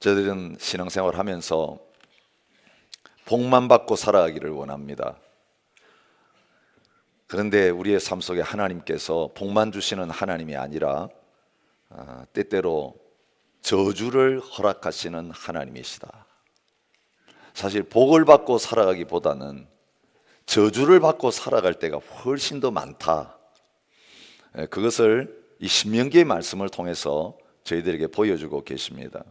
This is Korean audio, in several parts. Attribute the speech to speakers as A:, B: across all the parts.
A: 저들은 신앙생활 하면서 복만 받고 살아가기를 원합니다. 그런데 우리의 삶 속에 하나님께서 복만 주시는 하나님이 아니라 때때로 저주를 허락하시는 하나님이시다. 사실 복을 받고 살아가기보다는 저주를 받고 살아갈 때가 훨씬 더 많다. 그것을 이 신명기의 말씀을 통해서 저희들에게 보여주고 계십니다.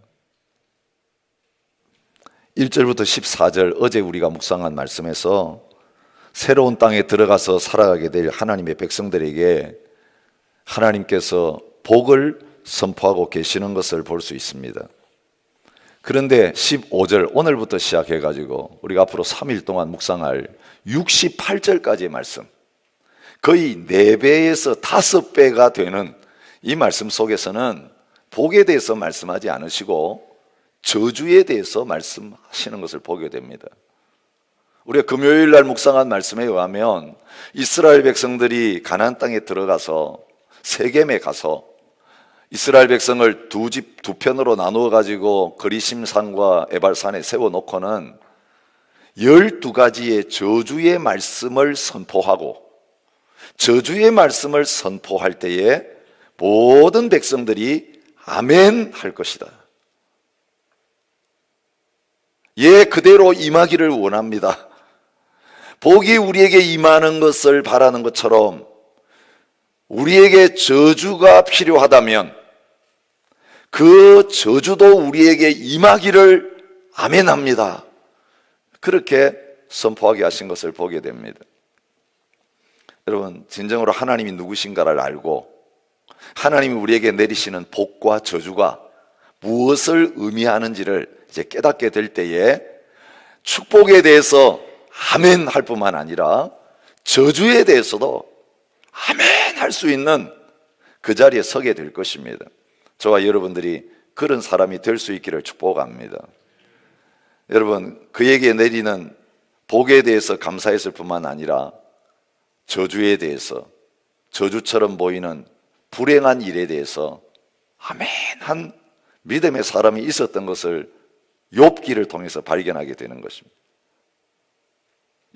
A: 1절부터 14절 어제 우리가 묵상한 말씀에서 새로운 땅에 들어가서 살아가게 될 하나님의 백성들에게 하나님께서 복을 선포하고 계시는 것을 볼 수 있습니다. 그런데 15절 오늘부터 시작해가지고 우리가 앞으로 3일 동안 묵상할 68절까지의 말씀, 거의 4배에서 5배가 되는 이 말씀 속에서는 복에 대해서 말씀하지 않으시고 저주에 대해서 말씀하시는 것을 보게 됩니다. 우리가 금요일 날 묵상한 말씀에 의하면 이스라엘 백성들이 가나안 땅에 들어가서 세겜에 가서 이스라엘 백성을 두 편으로 나누어 가지고 그리심산과 에발산에 세워놓고는 12가지의 저주의 말씀을 선포하고, 저주의 말씀을 선포할 때에 모든 백성들이 아멘 할 것이다. 예, 그대로 임하기를 원합니다. 복이 우리에게 임하는 것을 바라는 것처럼 우리에게 저주가 필요하다면 그 저주도 우리에게 임하기를 아멘합니다. 그렇게 선포하게 하신 것을 보게 됩니다. 여러분, 진정으로 하나님이 누구신가를 알고 하나님이 우리에게 내리시는 복과 저주가 무엇을 의미하는지를 이제 깨닫게 될 때에 축복에 대해서 아멘 할 뿐만 아니라 저주에 대해서도 아멘 할 수 있는 그 자리에 서게 될 것입니다. 저와 여러분들이 그런 사람이 될 수 있기를 축복합니다. 여러분, 그에게 내리는 복에 대해서 감사했을 뿐만 아니라 저주에 대해서, 저주처럼 보이는 불행한 일에 대해서 아멘한 믿음의 사람이 있었던 것을 욥기를 통해서 발견하게 되는 것입니다.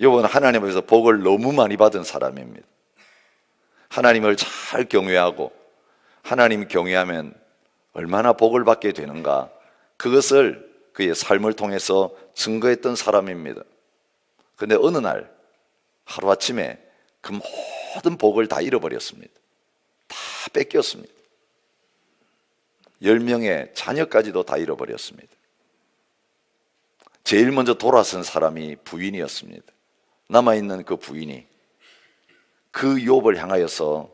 A: 욥은 하나님 앞에서 복을 너무 많이 받은 사람입니다. 하나님을 잘 경외하고 하나님 경외하면 얼마나 복을 받게 되는가, 그것을 그의 삶을 통해서 증거했던 사람입니다. 그런데 어느 날 하루아침에 그 모든 복을 다 잃어버렸습니다. 다 뺏겼습니다. 10명의 자녀까지도 다 잃어버렸습니다. 제일 먼저 돌아선 사람이 부인이었습니다. 남아있는 그 부인이 그 욥을 향하여서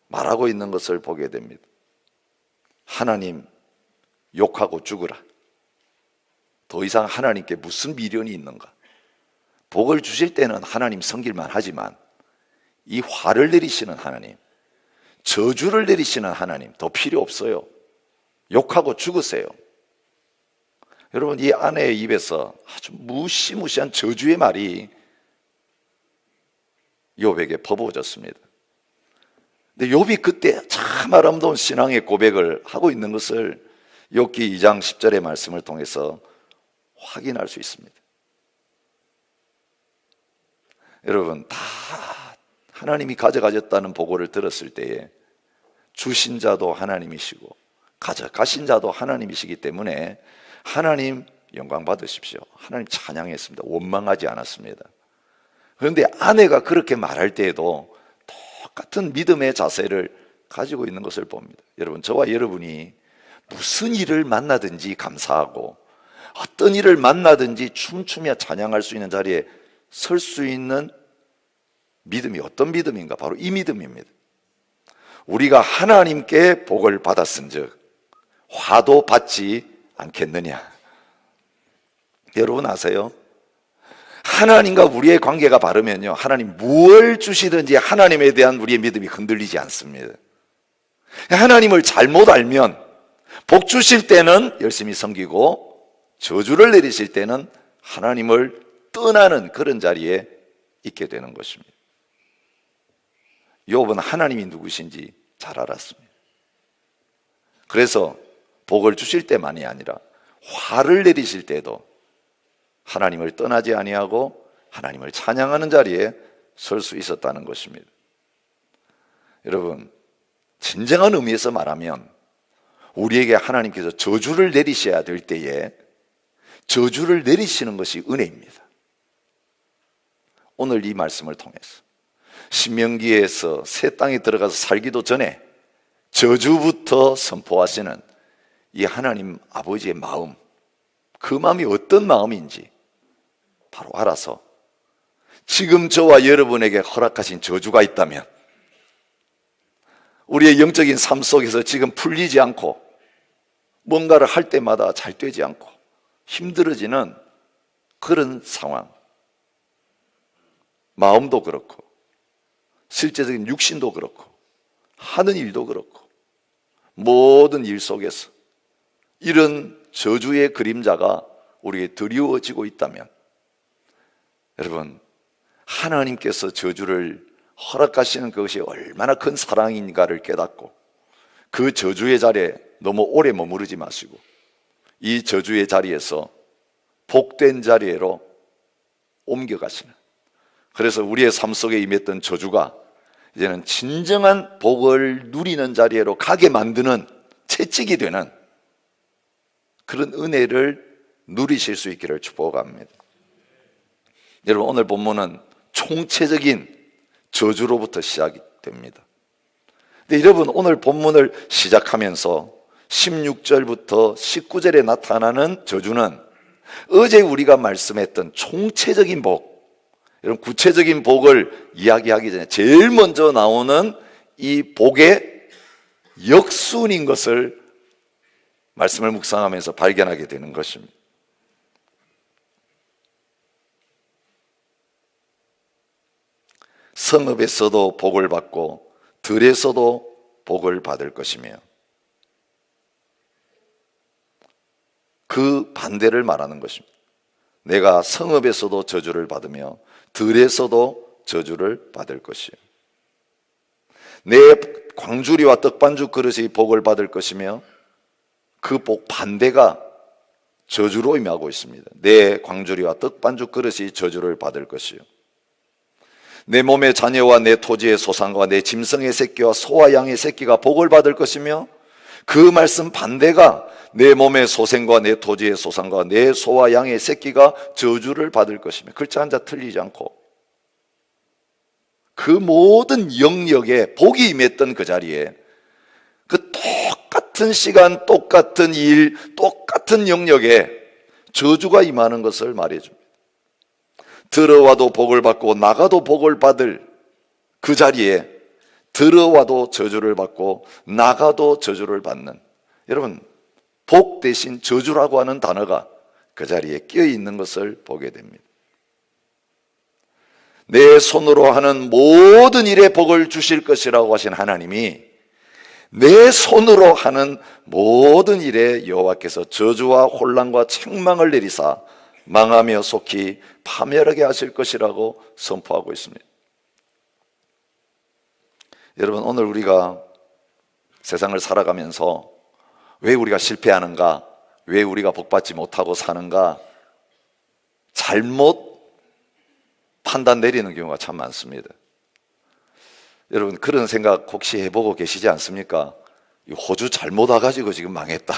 A: 말하고 있는 것을 보게 됩니다. 하나님 욕하고 죽으라. 더 이상 하나님께 무슨 미련이 있는가? 복을 주실 때는 하나님 섬길만 하지만 이 화를 내리시는 하나님, 저주를 내리시는 하나님 더 필요 없어요. 욕하고 죽으세요. 여러분, 이 아내의 입에서 아주 무시무시한 저주의 말이 욥에게 퍼부어졌습니다. 근데 욥이 그때 참 아름다운 신앙의 고백을 하고 있는 것을 욥기 2장 10절의 말씀을 통해서 확인할 수 있습니다. 여러분, 다 하나님이 가져가셨다는 보고를 들었을 때에 주신 자도 하나님이시고 가져가신 자도 하나님이시기 때문에 하나님 영광 받으십시오, 하나님 찬양했습니다. 원망하지 않았습니다. 그런데 아내가 그렇게 말할 때에도 똑같은 믿음의 자세를 가지고 있는 것을 봅니다. 여러분, 저와 여러분이 무슨 일을 만나든지 감사하고 어떤 일을 만나든지 춤추며 찬양할 수 있는 자리에 설 수 있는 믿음이 어떤 믿음인가? 바로 이 믿음입니다. 우리가 하나님께 복을 받았은즉 화도 받지 않겠느냐? 여러분 아세요? 하나님과 우리의 관계가 바르면요, 하나님 무엇을 주시든지 하나님에 대한 우리의 믿음이 흔들리지 않습니다. 하나님을 잘못 알면 복 주실 때는 열심히 섬기고 저주를 내리실 때는 하나님을 떠나는 그런 자리에 있게 되는 것입니다. 욥은 하나님이 누구신지 잘 알았습니다. 그래서 복을 주실 때만이 아니라 화를 내리실 때도 하나님을 떠나지 아니하고 하나님을 찬양하는 자리에 설 수 있었다는 것입니다. 여러분, 진정한 의미에서 말하면 우리에게 하나님께서 저주를 내리셔야 될 때에 저주를 내리시는 것이 은혜입니다. 오늘 이 말씀을 통해서 신명기에서 새 땅에 들어가서 살기도 전에 저주부터 선포하시는 이 하나님 아버지의 마음, 그 마음이 어떤 마음인지 바로 알아서 지금 저와 여러분에게 허락하신 저주가 있다면 우리의 영적인 삶 속에서 지금 풀리지 않고 뭔가를 할 때마다 잘 되지 않고 힘들어지는 그런 상황, 마음도 그렇고 실제적인 육신도 그렇고 하는 일도 그렇고 모든 일 속에서 이런 저주의 그림자가 우리에게 드리워지고 있다면 여러분, 하나님께서 저주를 허락하시는 그것이 얼마나 큰 사랑인가를 깨닫고 그 저주의 자리에 너무 오래 머무르지 마시고 이 저주의 자리에서 복된 자리로 옮겨가시는, 그래서 우리의 삶 속에 임했던 저주가 이제는 진정한 복을 누리는 자리로 가게 만드는 채찍이 되는 그런 은혜를 누리실 수 있기를 축복합니다. 여러분, 오늘 본문은 총체적인 저주로부터 시작이 됩니다. 근데 여러분, 오늘 본문을 시작하면서 16절부터 19절에 나타나는 저주는 어제 우리가 말씀했던 총체적인 복, 이런 구체적인 복을 이야기하기 전에 제일 먼저 나오는 이 복의 역순인 것을 말씀을 묵상하면서 발견하게 되는 것입니다. 성읍에서도 복을 받고 들에서도 복을 받을 것이며, 그 반대를 말하는 것입니다. 내가 성읍에서도 저주를 받으며 들에서도 저주를 받을 것이요, 내 광주리와 떡반죽 그릇이 복을 받을 것이며, 그 복 반대가 저주로 임하고 있습니다. 내 광주리와 떡반죽 그릇이 저주를 받을 것이요, 내 몸의 자녀와 내 토지의 소산과 내 짐승의 새끼와 소와 양의 새끼가 복을 받을 것이며, 그 말씀 반대가 내 몸의 소생과 내 토지의 소산과 내 소와 양의 새끼가 저주를 받을 것이며, 글자 한자 틀리지 않고 그 모든 영역에 복이 임했던 그 자리에 그 똑같은 시간, 똑같은 일, 똑같은 영역에 저주가 임하는 것을 말해줍니다. 들어와도 복을 받고 나가도 복을 받을 그 자리에 들어와도 저주를 받고 나가도 저주를 받는, 여러분, 복 대신 저주라고 하는 단어가 그 자리에 끼어 있는 것을 보게 됩니다. 내 손으로 하는 모든 일에 복을 주실 것이라고 하신 하나님이 내 손으로 하는 모든 일에 여호와께서 저주와 혼란과 책망을 내리사 망하며 속히 파멸하게 하실 것이라고 선포하고 있습니다. 여러분, 오늘 우리가 세상을 살아가면서 왜 우리가 실패하는가, 왜 우리가 복받지 못하고 사는가, 잘못 판단 내리는 경우가 참 많습니다. 여러분, 그런 생각 혹시 해보고 계시지 않습니까? 호주 잘못 와가지고 지금 망했다.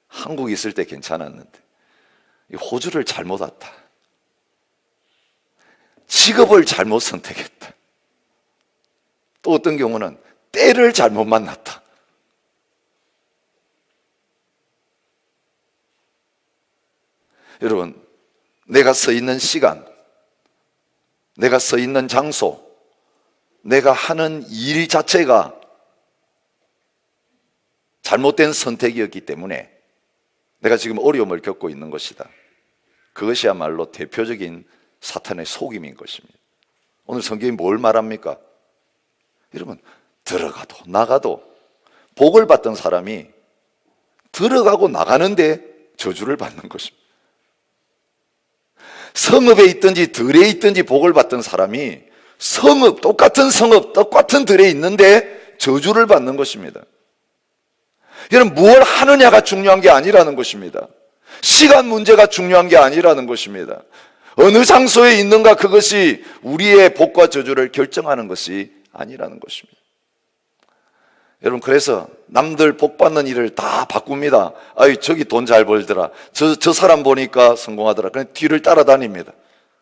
A: 한국에 있을 때 괜찮았는데 호주를 잘못 왔다. 직업을 잘못 선택했다. 또 어떤 경우는 때를 잘못 만났다. 여러분, 내가 서 있는 시간, 내가 서 있는 장소, 내가 하는 일 자체가 잘못된 선택이었기 때문에 내가 지금 어려움을 겪고 있는 것이다. 그것이야말로 대표적인 사탄의 속임인 것입니다. 오늘 성경이 뭘 말합니까? 여러분, 들어가도 나가도 복을 받던 사람이 들어가고 나가는데 저주를 받는 것입니다. 성읍에 있든지 들에 있든지 복을 받던 사람이 성읍, 똑같은 성읍, 똑같은 들에 있는데 저주를 받는 것입니다. 여러분, 뭘 하느냐가 중요한 게 아니라는 것입니다. 시간 문제가 중요한 게 아니라는 것입니다. 어느 장소에 있는가, 그것이 우리의 복과 저주를 결정하는 것이 아니라는 것입니다. 여러분, 그래서 남들 복 받는 일을 다 바꿉니다. 아이, 저기 돈 잘 벌더라, 저 사람 보니까 성공하더라, 그냥 뒤를 따라다닙니다.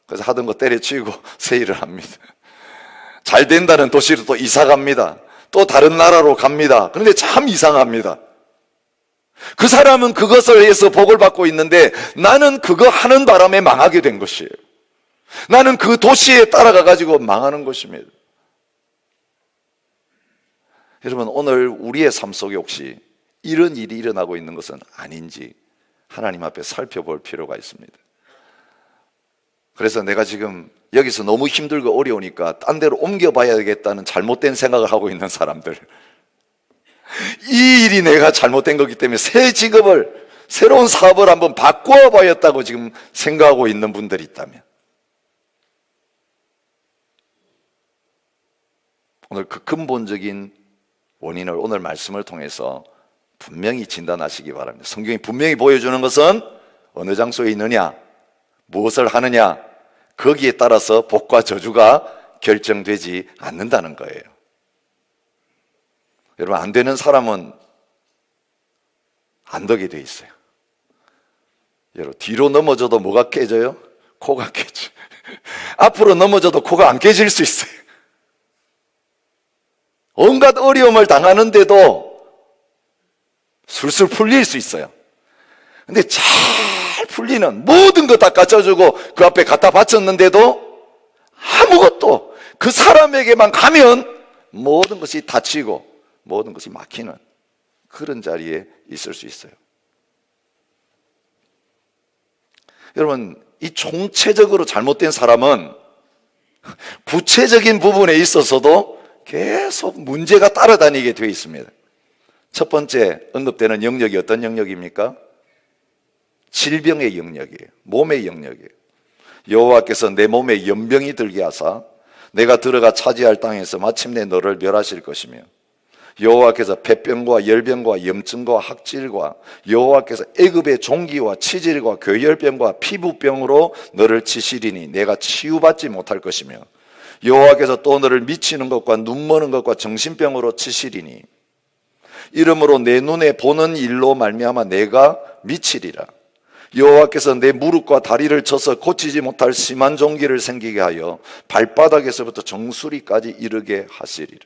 A: 그래서 하던 거 때려치우고 새 일을 합니다. 잘 된다는 도시로 또 이사 갑니다. 또 다른 나라로 갑니다. 그런데 참 이상합니다. 그 사람은 그것을 해서 복을 받고 있는데 나는 그거 하는 바람에 망하게 된 것이에요. 나는 그 도시에 따라가 가지고 망하는 것입니다. 여러분, 오늘 우리의 삶 속에 혹시 이런 일이 일어나고 있는 것은 아닌지 하나님 앞에 살펴볼 필요가 있습니다. 그래서 내가 지금 여기서 너무 힘들고 어려우니까 딴 데로 옮겨봐야겠다는 잘못된 생각을 하고 있는 사람들, 이 일이 내가 잘못된 거기 때문에 새 직업을, 새로운 사업을 한번 바꾸어 봐야겠다고 지금 생각하고 있는 분들이 있다면, 오늘 그 근본적인 원인을 오늘 말씀을 통해서 분명히 진단하시기 바랍니다. 성경이 분명히 보여주는 것은 어느 장소에 있느냐, 무엇을 하느냐, 거기에 따라서 복과 저주가 결정되지 않는다는 거예요. 여러분, 안 되는 사람은 안 되게 돼 있어요. 여러분, 뒤로 넘어져도 뭐가 깨져요? 코가 깨져. 앞으로 넘어져도 코가 안 깨질 수 있어요. 온갖 어려움을 당하는데도 술술 풀릴 수 있어요. 근데 잘 풀리는, 모든 거 다 갖춰주고 그 앞에 갖다 바쳤는데도 아무것도, 그 사람에게만 가면 모든 것이 닫히고 모든 것이 막히는 그런 자리에 있을 수 있어요. 여러분, 이 총체적으로 잘못된 사람은 구체적인 부분에 있어서도 계속 문제가 따라다니게 되어 있습니다. 첫 번째 언급되는 영역이 어떤 영역입니까? 질병의 영역이에요. 몸의 영역이에요. 여호와께서 내 몸에 연병이 들게 하사 내가 들어가 차지할 땅에서 마침내 너를 멸하실 것이며, 여호와께서 폐병과 열병과 염증과 학질과 여호와께서 애굽의 종기와 치질과 교열병과 피부병으로 너를 치시리니 내가 치유받지 못할 것이며, 여호와께서 또 너를 미치는 것과 눈머는 것과 정신병으로 치시리니 이러므로 내 눈에 보는 일로 말미암아 내가 미치리라. 여호와께서 내 무릎과 다리를 쳐서 고치지 못할 심한 종기를 생기게 하여 발바닥에서부터 정수리까지 이르게 하시리라.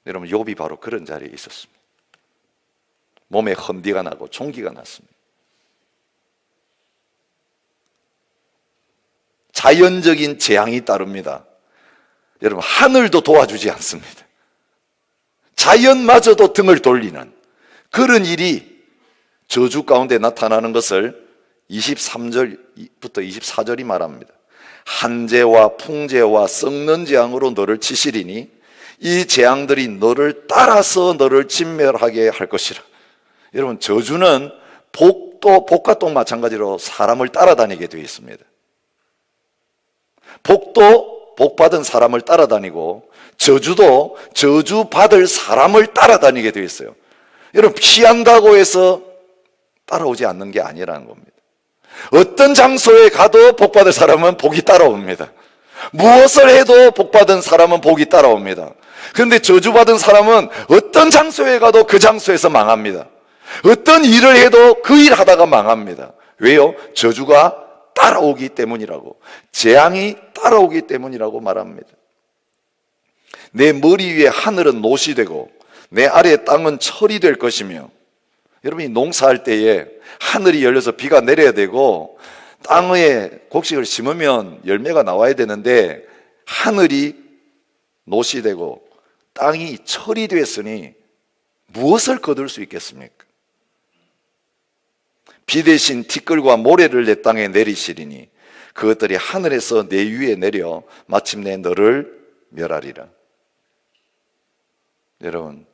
A: 여러분, 욥이 바로 그런 자리에 있었습니다. 몸에 헌디가 나고 종기가 났습니다. 자연적인 재앙이 따릅니다. 여러분, 하늘도 도와주지 않습니다. 자연마저도 등을 돌리는 그런 일이 저주 가운데 나타나는 것을 23절부터 24절이 말합니다. 한재와 풍재와 썩는 재앙으로 너를 치시리니 이 재앙들이 너를 따라서 너를 진멸하게 할 것이라. 여러분, 저주는 복과 또 마찬가지로 사람을 따라다니게 되어 있습니다. 복도 복받은 사람을 따라다니고 저주도 저주받을 사람을 따라다니게 되어 있어요. 여러분, 피한다고 해서 따라오지 않는 게 아니라는 겁니다. 어떤 장소에 가도 복받을 사람은 복이 따라옵니다. 무엇을 해도 복받은 사람은 복이 따라옵니다. 그런데 저주받은 사람은 어떤 장소에 가도 그 장소에서 망합니다. 어떤 일을 해도 그 일 하다가 망합니다. 왜요? 저주가 따라오기 때문이라고, 재앙이 따라오기 때문이라고 말합니다. 내 머리 위에 하늘은 노시 되고 내 아래 땅은 철이 될 것이며, 여러분이 농사할 때에 하늘이 열려서 비가 내려야 되고 땅에 곡식을 심으면 열매가 나와야 되는데 하늘이 노시 되고 땅이 철이 됐으니 무엇을 거둘 수 있겠습니까? 비 대신 티끌과 모래를 내 땅에 내리시리니 그것들이 하늘에서 내 위에 내려 마침내 너를 멸하리라. 여러분,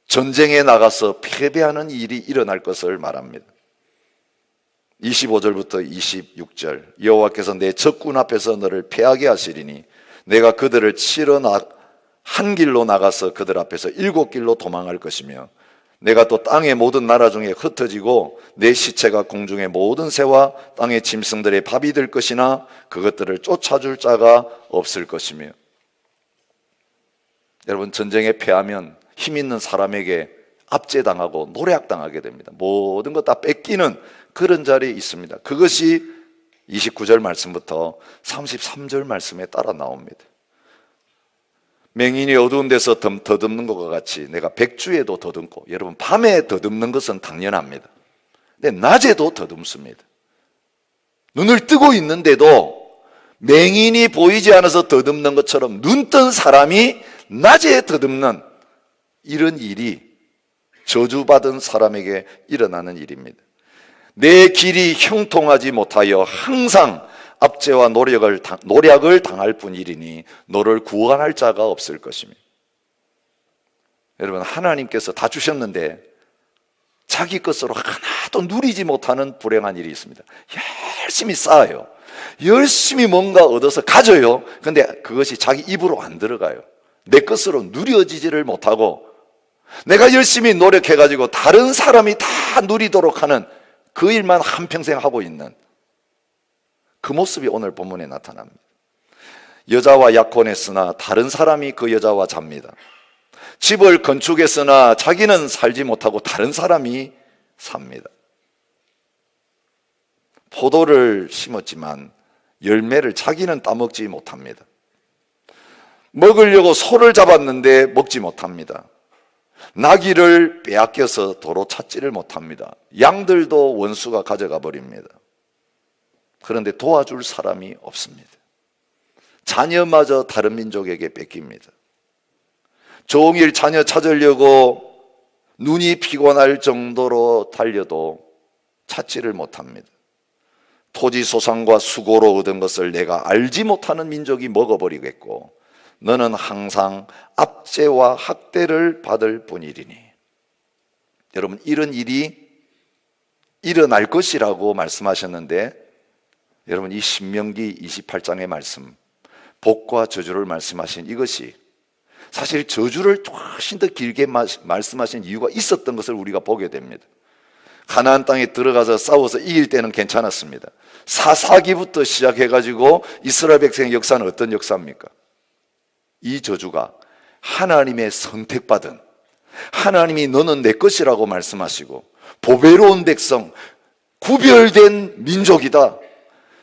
A: 전쟁에 나가서 패배하는 일이 일어날 것을 말합니다. 25절부터 26절, 여호와께서 내 적군 앞에서 너를 패하게 하시리니 내가 그들을 치러 한 길로 나가서 그들 앞에서 7길로 도망할 것이며 내가 또 땅의 모든 나라 중에 흩어지고 내 시체가 공중의 모든 새와 땅의 짐승들의 밥이 될 것이나 그것들을 쫓아줄 자가 없을 것이며. 여러분, 전쟁에 패하면 힘 있는 사람에게 압제당하고 노략당하게 됩니다. 모든 것 다 뺏기는 그런 자리에 있습니다. 그것이 29절 말씀부터 33절 말씀에 따라 나옵니다. 맹인이 어두운 데서 더듬는 것과 같이 내가 백주에도 더듬고, 여러분 밤에 더듬는 것은 당연합니다. 근데 낮에도 더듬습니다. 눈을 뜨고 있는데도 맹인이 보이지 않아서 더듬는 것처럼 눈 뜬 사람이 낮에 더듬는 이런 일이 저주받은 사람에게 일어나는 일입니다. 내 길이 형통하지 못하여 항상 압제와 노략을 당할 뿐이리니 너를 구원할 자가 없을 것입니다. 여러분, 하나님께서 다 주셨는데 자기 것으로 하나도 누리지 못하는 불행한 일이 있습니다. 열심히 쌓아요. 열심히 뭔가 얻어서 가져요. 근데 그것이 자기 입으로 안 들어가요. 내 것으로 누려지지를 못하고 내가 열심히 노력해가지고 다른 사람이 다 누리도록 하는 그 일만 한평생 하고 있는 그 모습이 오늘 본문에 나타납니다. 여자와 약혼했으나 다른 사람이 그 여자와 잡니다. 집을 건축했으나 자기는 살지 못하고 다른 사람이 삽니다. 포도를 심었지만 열매를 자기는 따먹지 못합니다. 먹으려고 소를 잡았는데 먹지 못합니다. 나귀를 빼앗겨서 도로 찾지를 못합니다. 양들도 원수가 가져가 버립니다. 그런데 도와줄 사람이 없습니다. 자녀마저 다른 민족에게 뺏깁니다. 종일 자녀 찾으려고 눈이 피곤할 정도로 달려도 찾지를 못합니다. 토지 소산과 수고로 얻은 것을 내가 알지 못하는 민족이 먹어버리겠고 너는 항상 압제와 학대를 받을 뿐이리니. 여러분, 이런 일이 일어날 것이라고 말씀하셨는데, 여러분, 이 신명기 28장의 말씀, 복과 저주를 말씀하신 이것이 사실 저주를 훨씬 더 길게 말씀하신 이유가 있었던 것을 우리가 보게 됩니다. 가나안 땅에 들어가서 싸워서 이길 때는 괜찮았습니다. 사사기부터 시작해가지고 이스라엘 백성의 역사는 어떤 역사입니까? 이 저주가 하나님의 선택받은, 하나님이 너는 내 것이라고 말씀하시고 보배로운 백성, 구별된 민족이다,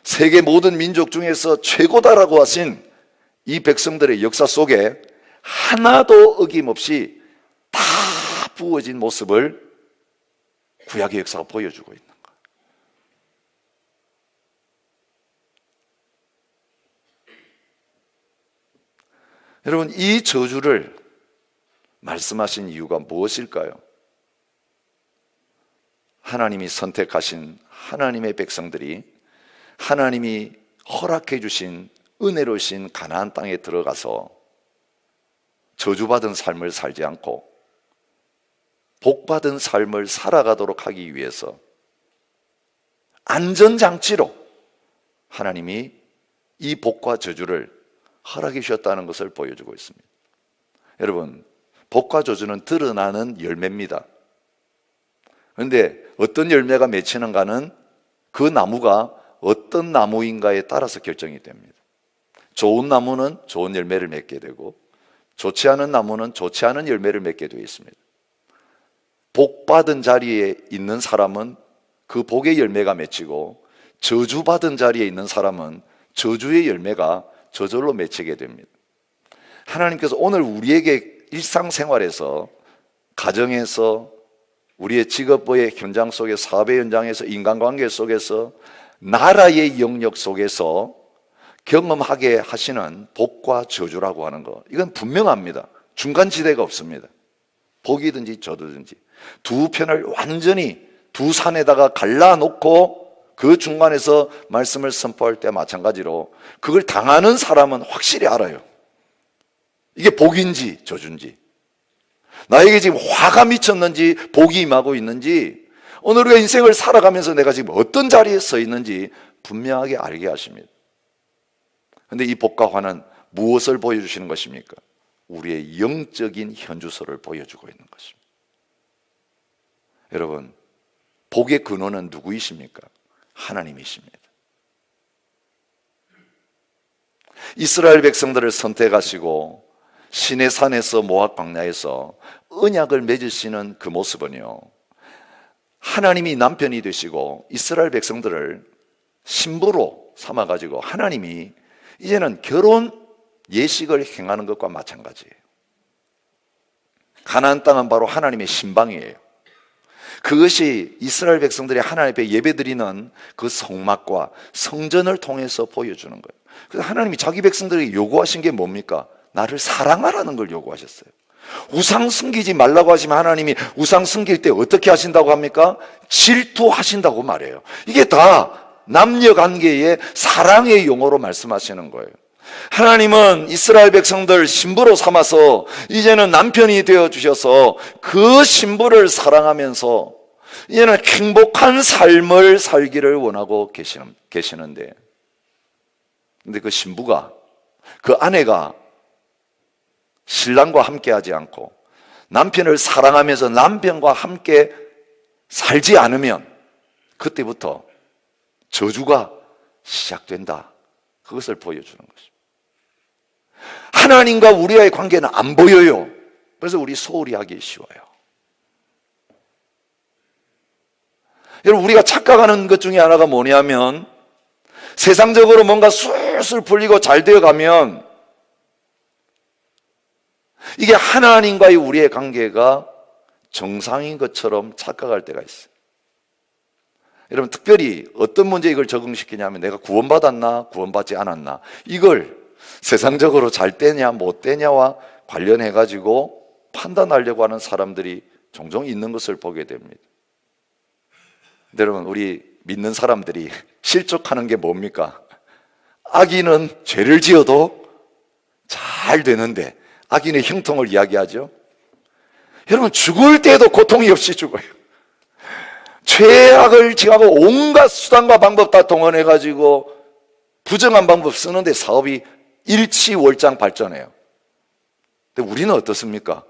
A: 세계 모든 민족 중에서 최고다라고 하신 이 백성들의 역사 속에 하나도 어김없이 다 부어진 모습을 구약의 역사가 보여주고 있는 거예요. 여러분, 이 저주를 말씀하신 이유가 무엇일까요? 하나님이 선택하신 하나님의 백성들이 하나님이 허락해 주신 은혜로우신 가나안 땅에 들어가서 저주받은 삶을 살지 않고 복받은 삶을 살아가도록 하기 위해서 안전장치로 하나님이 이 복과 저주를 허락해 주셨다는 것을 보여주고 있습니다. 여러분, 복과 저주는 드러나는 열매입니다. 그런데 어떤 열매가 맺히는가는 그 나무가 어떤 나무인가에 따라서 결정이 됩니다. 좋은 나무는 좋은 열매를 맺게 되고 좋지 않은 나무는 좋지 않은 열매를 맺게 되어 있습니다. 복받은 자리에 있는 사람은 그 복의 열매가 맺히고 저주받은 자리에 있는 사람은 저주의 열매가 저절로 맺히게 됩니다. 하나님께서 오늘 우리에게 일상생활에서, 가정에서, 우리의 직업의 현장 속에, 사업의 현장에서, 인간관계 속에서, 나라의 영역 속에서 경험하게 하시는 복과 저주라고 하는 것, 이건 분명합니다. 중간지대가 없습니다. 복이든지 저주든지 두 편을 완전히 두 산에다가 갈라놓고 그 중간에서 말씀을 선포할 때 마찬가지로 그걸 당하는 사람은 확실히 알아요. 이게 복인지 저주인지, 나에게 지금 화가 미쳤는지 복이 임하고 있는지, 오늘 우리가 인생을 살아가면서 내가 지금 어떤 자리에 서 있는지 분명하게 알게 하십니다. 그런데 이 복과 화는 무엇을 보여주시는 것입니까? 우리의 영적인 현주소를 보여주고 있는 것입니다. 여러분, 복의 근원은 누구이십니까? 하나님이십니다. 이스라엘 백성들을 선택하시고 시내 산에서 모압 광야에서 언약을 맺으시는 그 모습은요, 하나님이 남편이 되시고 이스라엘 백성들을 신부로 삼아가지고 하나님이 이제는 결혼 예식을 행하는 것과 마찬가지예요. 가나안 땅은 바로 하나님의 신방이에요. 그것이 이스라엘 백성들이 하나님 앞에 예배드리는 그 성막과 성전을 통해서 보여주는 거예요. 그래서 하나님이 자기 백성들에게 요구하신 게 뭡니까? 나를 사랑하라는 걸 요구하셨어요. 우상 숨기지 말라고 하시면 하나님이 우상 숨길 때 어떻게 하신다고 합니까? 질투하신다고 말해요. 이게 다 남녀 관계의 사랑의 용어로 말씀하시는 거예요. 하나님은 이스라엘 백성들 신부로 삼아서 이제는 남편이 되어 주셔서 그 신부를 사랑하면서 이제는 행복한 삶을 살기를 원하고 계시는데, 근데 그 신부가, 그 아내가 신랑과 함께 하지 않고 남편을 사랑하면서 남편과 함께 살지 않으면 그때부터 저주가 시작된다. 그것을 보여주는 것입니다. 하나님과 우리와의 관계는 안 보여요. 그래서 우리 소홀히 하기 쉬워요. 여러분, 우리가 착각하는 것 중에 하나가 뭐냐면, 세상적으로 뭔가 술술 풀리고 잘 되어가면 이게 하나님과의 우리의 관계가 정상인 것처럼 착각할 때가 있어요. 여러분, 특별히 어떤 문제에 이걸 적응시키냐면, 내가 구원받았나 구원받지 않았나, 이걸 세상적으로 잘 되냐 못 되냐와 관련해가지고 판단하려고 하는 사람들이 종종 있는 것을 보게 됩니다. 여러분, 우리 믿는 사람들이 실족하는 게 뭡니까? 악인은 죄를 지어도 잘 되는데, 악인의 형통을 이야기하죠. 여러분, 죽을 때도 고통이 없이 죽어요. 죄악을 지하고 온갖 수단과 방법 다 동원해가지고 부정한 방법 쓰는데 사업이 일치월장 발전해요. 근데 우리는 어떻습니까?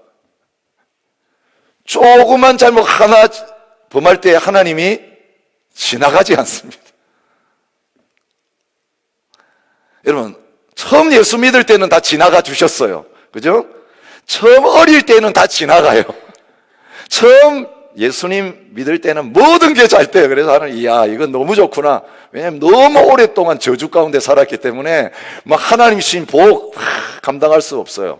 A: 조그만 잘못 하나 범할 때 하나님이 지나가지 않습니다. 여러분, 처음 예수 믿을 때는 다 지나가 주셨어요. 그죠? 처음 어릴 때는 다 지나가요. 처음 예수님 믿을 때는 모든 게 잘 돼요. 그래서 하나님, 이야, 이건 너무 좋구나. 왜냐하면 너무 오랫동안 저주 가운데 살았기 때문에 막 하나님 주신 복 감당할 수 없어요.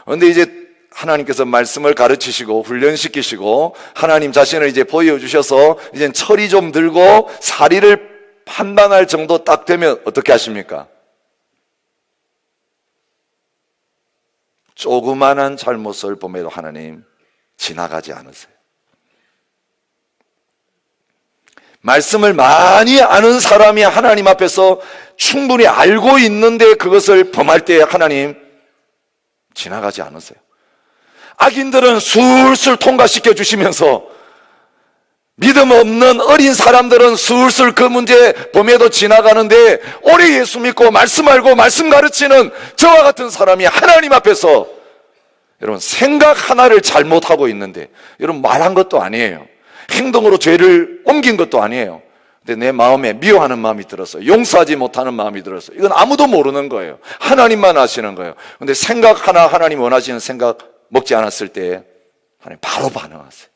A: 그런데 이제 하나님께서 말씀을 가르치시고 훈련시키시고 하나님 자신을 이제 보여주셔서 이제 철이 좀 들고 사리를 판단할 정도 딱 되면 어떻게 하십니까? 조그만한 잘못을 범해도 하나님 지나가지 않으세요. 말씀을 많이 아는 사람이 하나님 앞에서 충분히 알고 있는데 그것을 범할 때 하나님 지나가지 않으세요. 악인들은 술술 통과시켜 주시면서 믿음 없는 어린 사람들은 술술 그 문제 범해도 지나가는데, 오래 예수 믿고 말씀 알고 말씀 가르치는 저와 같은 사람이 하나님 앞에서 여러분 생각 하나를 잘못하고 있는데, 여러분 말한 것도 아니에요. 행동으로 죄를 옮긴 것도 아니에요. 근데 내 마음에 미워하는 마음이 들었어요. 용서하지 못하는 마음이 들었어요. 이건 아무도 모르는 거예요. 하나님만 아시는 거예요. 근데 생각 하나, 하나님 원하시는 생각 먹지 않았을 때 하나님 바로 반응하세요.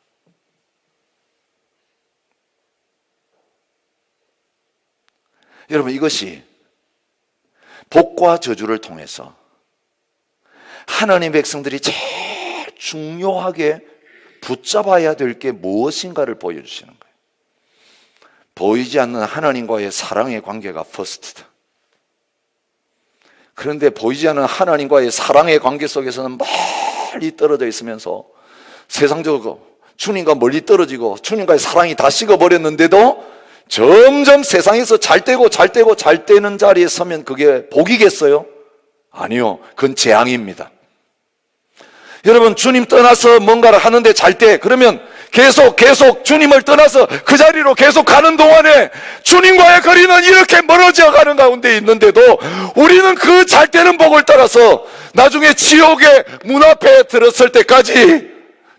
A: 여러분, 이것이 복과 저주를 통해서 하나님의 백성들이 제일 중요하게 붙잡아야 될 게 무엇인가를 보여주시는 거예요. 보이지 않는 하나님과의 사랑의 관계가 퍼스트다. 그런데 보이지 않는 하나님과의 사랑의 관계 속에서는 멀리 떨어져 있으면서 세상적으로 주님과 멀리 떨어지고 주님과의 사랑이 다 식어버렸는데도 점점 세상에서 잘 되고 잘 되는 자리에 서면 그게 복이겠어요? 아니요, 그건 재앙입니다. 여러분, 주님 떠나서 뭔가를 하는데 잘 돼. 그러면 계속 주님을 떠나서 그 자리로 계속 가는 동안에 주님과의 거리는 이렇게 멀어져 가는 가운데 있는데도 우리는 그 잘 되는 복을 따라서 나중에 지옥의 문 앞에 들었을 때까지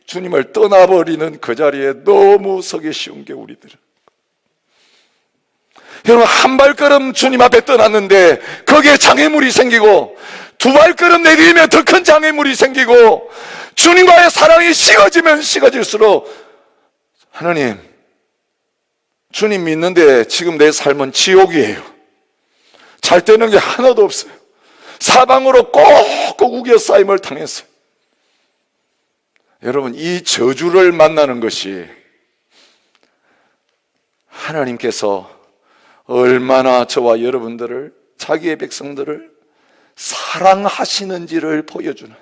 A: 주님을 떠나버리는 그 자리에 너무 서기 쉬운 게 우리들은. 여러분, 한 발걸음 주님 앞에 떠났는데 거기에 장애물이 생기고, 두 발걸음 내디디면 더 큰 장애물이 생기고, 주님과의 사랑이 식어지면 식어질수록 하나님, 주님 믿는데 지금 내 삶은 지옥이에요. 잘 되는 게 하나도 없어요. 사방으로 꼭꼭 우겨싸임을 당했어요. 여러분, 이 저주를 만나는 것이 하나님께서 얼마나 저와 여러분들을, 자기의 백성들을 사랑하시는지를 보여주는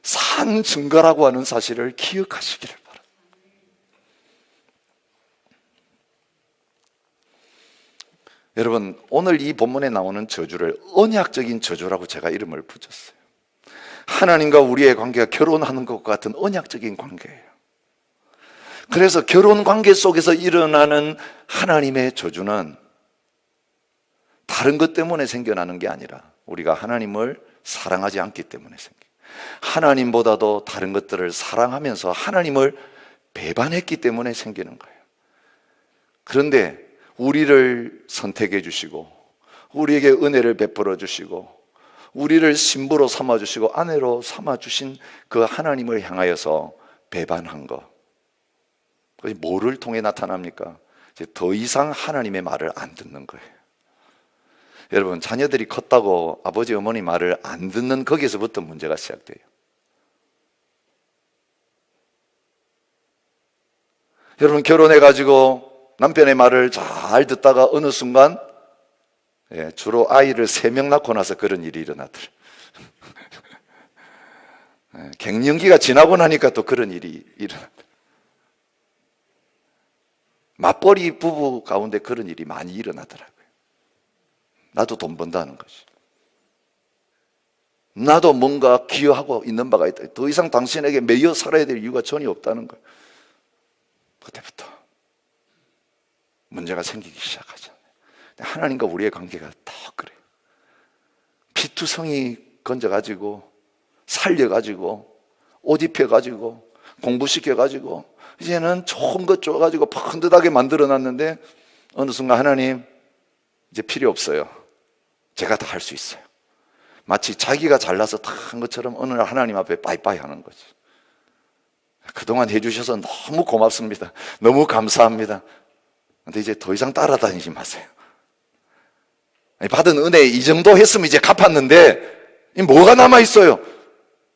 A: 산 증거라고 하는 사실을 기억하시기를 바랍니다. 여러분, 오늘 이 본문에 나오는 저주를 언약적인 저주라고 제가 이름을 붙였어요. 하나님과 우리의 관계가 결혼하는 것과 같은 언약적인 관계예요. 그래서 결혼 관계 속에서 일어나는 하나님의 저주는 다른 것 때문에 생겨나는 게 아니라 우리가 하나님을 사랑하지 않기 때문에 생겨요. 하나님보다도 다른 것들을 사랑하면서 하나님을 배반했기 때문에 생기는 거예요. 그런데 우리를 선택해 주시고, 우리에게 은혜를 베풀어 주시고, 우리를 신부로 삼아 주시고 아내로 삼아 주신 그 하나님을 향하여서 배반한 것, 그것이 뭐를 통해 나타납니까? 이제 더 이상 하나님의 말을 안 듣는 거예요. 여러분, 자녀들이 컸다고 아버지 어머니 말을 안 듣는 거기에서부터 문제가 시작돼요. 여러분, 결혼해가지고 남편의 말을 잘 듣다가 어느 순간, 주로 아이를 3명 낳고 나서 그런 일이 일어나더라고요. 갱년기가 지나고 나니까 또 그런 일이 일어나더라고요. 맞벌이 부부 가운데 그런 일이 많이 일어나더라고요. 나도 돈 번다는 거지. 나도 뭔가 기여하고 있는 바가 있다. 더 이상 당신에게 매여 살아야 될 이유가 전혀 없다는 거예요. 그때부터 문제가 생기기 시작하잖아요. 하나님과 우리의 관계가 더 그래요. 피투성이 건져가지고, 살려가지고, 옷 입혀가지고, 공부시켜가지고, 이제는 좋은 것 줘가지고 번듯하게 만들어놨는데 어느 순간 하나님, 이제 필요 없어요. 제가 다 할 수 있어요. 마치 자기가 잘나서 다 한 것처럼 어느 날 하나님 앞에 빠이빠이 하는 거지. 그동안 해주셔서 너무 고맙습니다. 너무 감사합니다. 근데 이제 더 이상 따라다니지 마세요. 받은 은혜 이 정도 했으면 이제 갚았는데 뭐가 남아있어요?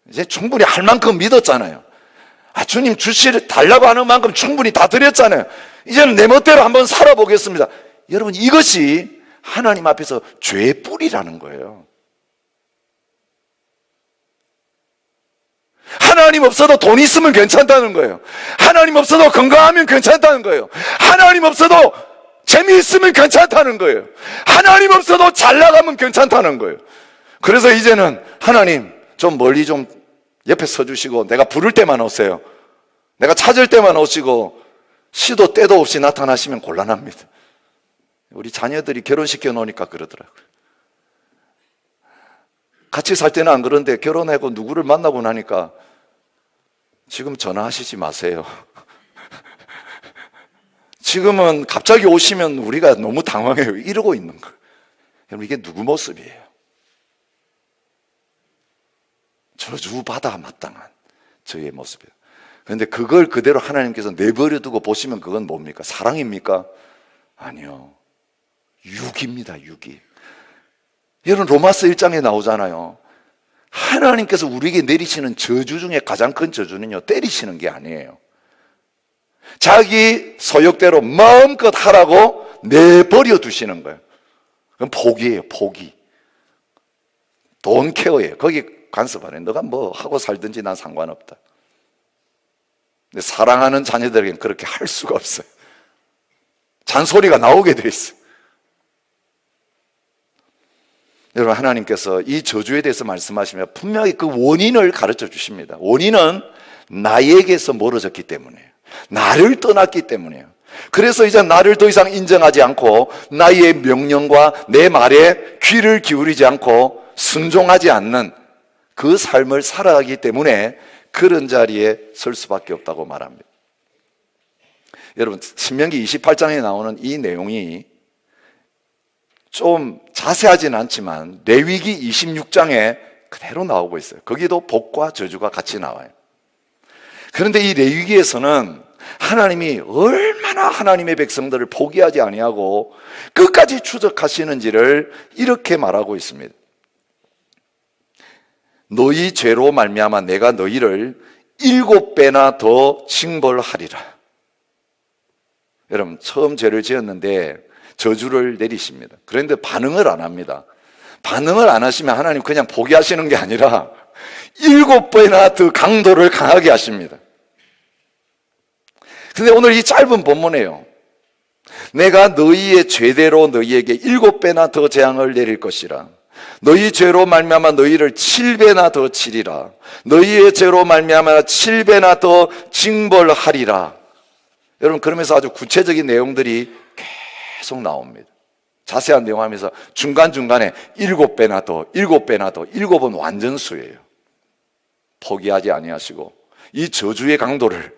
A: 이제 충분히 할 만큼 믿었잖아요. 주님 달라고 하는 만큼 충분히 다 드렸잖아요. 이제는 내 멋대로 한번 살아보겠습니다. 여러분, 이것이 하나님 앞에서 죄의 뿌리라는 거예요. 하나님 없어도 돈 있으면 괜찮다는 거예요. 하나님 없어도 건강하면 괜찮다는 거예요. 하나님 없어도 재미있으면 괜찮다는 거예요. 하나님 없어도 잘 나가면 괜찮다는 거예요. 그래서 이제는 하나님 좀 멀리 좀 옆에 서주시고 내가 부를 때만 오세요. 내가 찾을 때만 오시고 시도 때도 없이 나타나시면 곤란합니다. 우리 자녀들이 결혼시켜 놓으니까 그러더라고요. 같이 살 때는 안 그런데 결혼하고 누구를 만나고 나니까 지금 전화하시지 마세요. 지금은 갑자기 오시면 우리가 너무 당황해요. 이러고 있는 거예요. 여러분, 이게 누구 모습이에요? 저주받아 마땅한 저의 모습이에요. 그런데 그걸 그대로 하나님께서 내버려 두고 보시면 그건 뭡니까? 사랑입니까? 아니요. 육입니다, 육이. 여러분, 로마서 1장에 나오잖아요. 하나님께서 우리에게 내리시는 저주 중에 가장 큰 저주는요, 때리시는 게 아니에요. 자기 소욕대로 마음껏 하라고 내버려 두시는 거예요. 그건 포기예요, 포기. 돈 케어예요. 거기 간섭하네. 너가 뭐 하고 살든지 난 상관없다. 근데 사랑하는 자녀들에게는 그렇게 할 수가 없어요. 잔소리가 나오게 돼 있어요. 여러분, 하나님께서 이 저주에 대해서 말씀하시면 분명히 그 원인을 가르쳐 주십니다. 원인은 나에게서 멀어졌기 때문이에요. 나를 떠났기 때문이에요. 그래서 이제 나를 더 이상 인정하지 않고 나의 명령과 내 말에 귀를 기울이지 않고 순종하지 않는 그 삶을 살아가기 때문에 그런 자리에 설 수밖에 없다고 말합니다. 여러분, 신명기 28장에 나오는 이 내용이 좀 자세하지는 않지만 레위기 26장에 그대로 나오고 있어요. 거기도 복과 저주가 같이 나와요. 그런데 이 레위기에서는 하나님이 얼마나 하나님의 백성들을 포기하지 아니하고 끝까지 추적하시는지를 이렇게 말하고 있습니다. 너희 죄로 말미암아 내가 너희를 7배나 더 징벌하리라. 여러분, 처음 죄를 지었는데 저주를 내리십니다. 그런데 반응을 안 합니다. 반응을 안 하시면 하나님 그냥 포기하시는 게 아니라 7배나 더 강도를 강하게 하십니다. 근데 오늘 이 짧은 본문에요, 내가 너희의 죄대로 너희에게 7배나 더 재앙을 내릴 것이라. 너희 죄로 말미암아 너희를 7배나 더 치리라. 너희의 죄로 말미암아 7배나 더 징벌하리라. 여러분, 그러면서 아주 구체적인 내용들이 계속 나옵니다. 자세한 내용 하면서 중간중간에 7배나 더, 7배나 더, 7은 완전수예요. 포기하지 아니하시고 이 저주의 강도를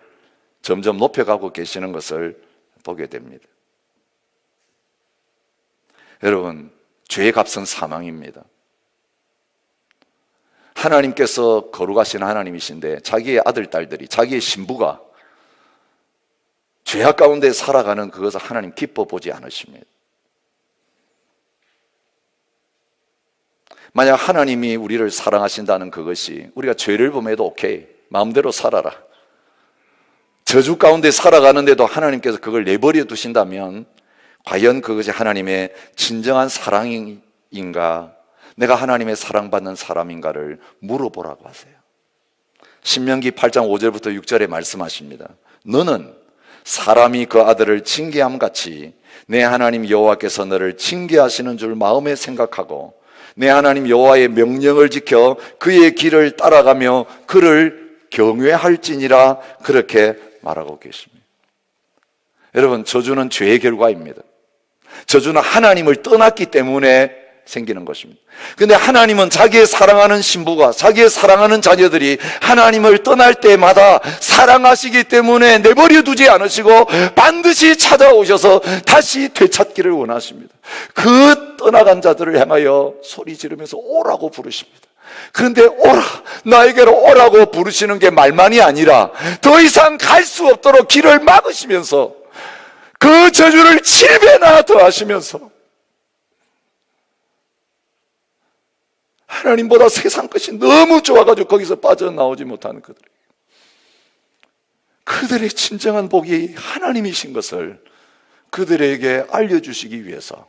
A: 점점 높여가고 계시는 것을 보게 됩니다. 여러분, 죄의 값은 사망입니다. 하나님께서 거룩하신 하나님이신데 자기의 아들, 딸들이, 자기의 신부가 죄악 가운데 살아가는 그것을 하나님 기뻐 보지 않으십니다. 만약 하나님이 우리를 사랑하신다는 그것이 우리가 죄를 범해도 오케이, 마음대로 살아라, 저주 가운데 살아가는데도 하나님께서 그걸 내버려 두신다면 과연 그것이 하나님의 진정한 사랑인가, 내가 하나님의 사랑받는 사람인가를 물어보라고 하세요. 신명기 8장 5절부터 6절에 말씀하십니다. 너는 사람이 그 아들을 징계함 같이 내 하나님 여호와께서 너를 징계하시는 줄 마음에 생각하고 내 하나님 여호와의 명령을 지켜 그의 길을 따라가며 그를 경외할지니라, 그렇게 말하고 계십니다. 여러분, 저주는 죄의 결과입니다. 저주는 하나님을 떠났기 때문에 생기는 것입니다. 근데 하나님은 자기의 사랑하는 신부가, 자기의 사랑하는 자녀들이 하나님을 떠날 때마다 사랑하시기 때문에 내버려 두지 않으시고 반드시 찾아오셔서 다시 되찾기를 원하십니다. 그 떠나간 자들을 향하여 소리 지르면서 오라고 부르십니다. 그런데 오라, 나에게로 오라고 부르시는 게 말만이 아니라 더 이상 갈 수 없도록 길을 막으시면서 그 저주를 7배나 더 하시면서 하나님보다 세상 것이 너무 좋아가지고 거기서 빠져나오지 못하는 그들의 진정한 복이 하나님이신 것을 그들에게 알려주시기 위해서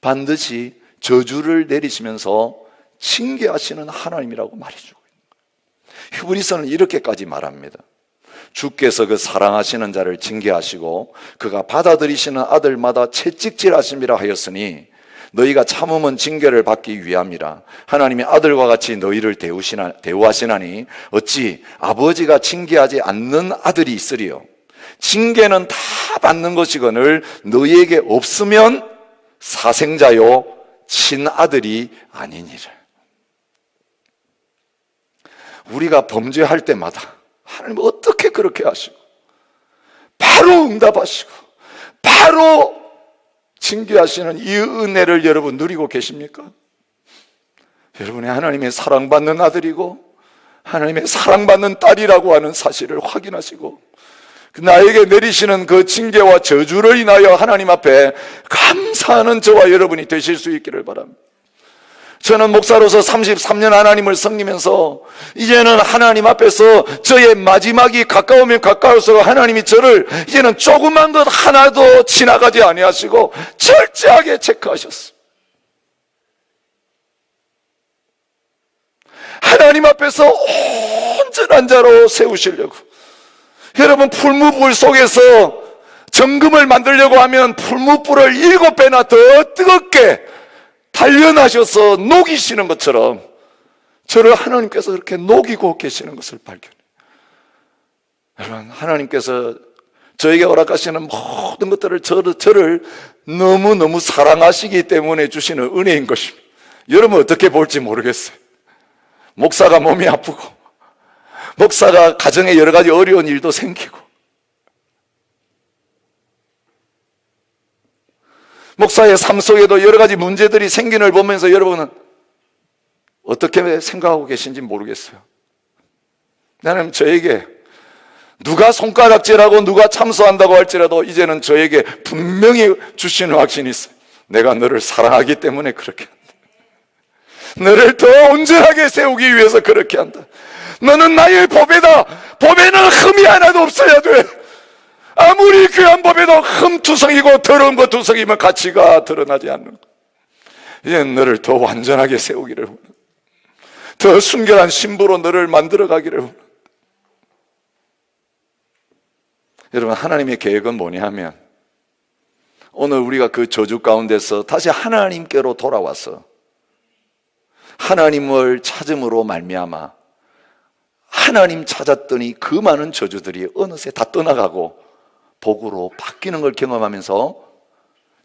A: 반드시 저주를 내리시면서 징계하시는 하나님이라고 말해주고 있는 거예요. 히브리서는 이렇게까지 말합니다. 주께서 그 사랑하시는 자를 징계하시고 그가 받아들이시는 아들마다 채찍질하심이라 하였으니 너희가 참으면 징계를 받기 위함이라. 하나님이 아들과 같이 너희를 대우하시나니 어찌 아버지가 징계하지 않는 아들이 있으리요. 징계는 다 받는 것이거늘 너희에게 없으면 사생자요 친아들이 아니니라. 우리가 범죄할 때마다 하나님 어떻게 그렇게 하시고 바로 응답하시고 바로 징계하시는 이 은혜를 여러분 누리고 계십니까? 여러분이 하나님의 사랑받는 아들이고 하나님의 사랑받는 딸이라고 하는 사실을 확인하시고 나에게 내리시는 그 징계와 저주를 인하여 하나님 앞에 감사하는 저와 여러분이 되실 수 있기를 바랍니다. 저는 목사로서 33년 하나님을 섬기면서 이제는 하나님 앞에서 저의 마지막이 가까우면 가까울수록 하나님이 저를 이제는 조그만 것 하나도 지나가지 아니하시고 철저하게 체크하셨습니다. 하나님 앞에서 온전한 자로 세우시려고. 여러분, 풀무불 속에서 정금을 만들려고 하면 풀무불을 7배나 더 뜨겁게 단련하셔서 녹이시는 것처럼 저를 하나님께서 그렇게 녹이고 계시는 것을 발견해요. 여러분, 하나님께서 저에게 허락하시는 모든 것들을 저를 너무너무 사랑하시기 때문에 주시는 은혜인 것입니다. 여러분 어떻게 볼지 모르겠어요. 목사가 몸이 아프고 목사가 가정에 여러 가지 어려운 일도 생기고, 목사의 삶 속에도 여러 가지 문제들이 생기는 걸 보면서 여러분은 어떻게 생각하고 계신지 모르겠어요. 나는 저에게 누가 손가락질하고 누가 참소한다고 할지라도 이제는 저에게 분명히 주시는 확신이 있어요. 내가 너를 사랑하기 때문에 그렇게 한다. 너를 더 온전하게 세우기 위해서 그렇게 한다. 너는 나의 보배다. 보배는 흠이 하나도 없어야 돼. 아무리 귀한 보배도 흠투성이고 더러운 것 투성이면 가치가 드러나지 않는 것. 이제 너를 더 완전하게 세우기를 원한다. 더 순결한 신부로 너를 만들어가기를 원한다. 여러분, 하나님의 계획은 뭐냐 하면 오늘 우리가 그 저주 가운데서 다시 하나님께로 돌아와서 하나님을 찾음으로 말미암아 하나님 찾았더니 그 많은 저주들이 어느새 다 떠나가고 복으로 바뀌는 걸 경험하면서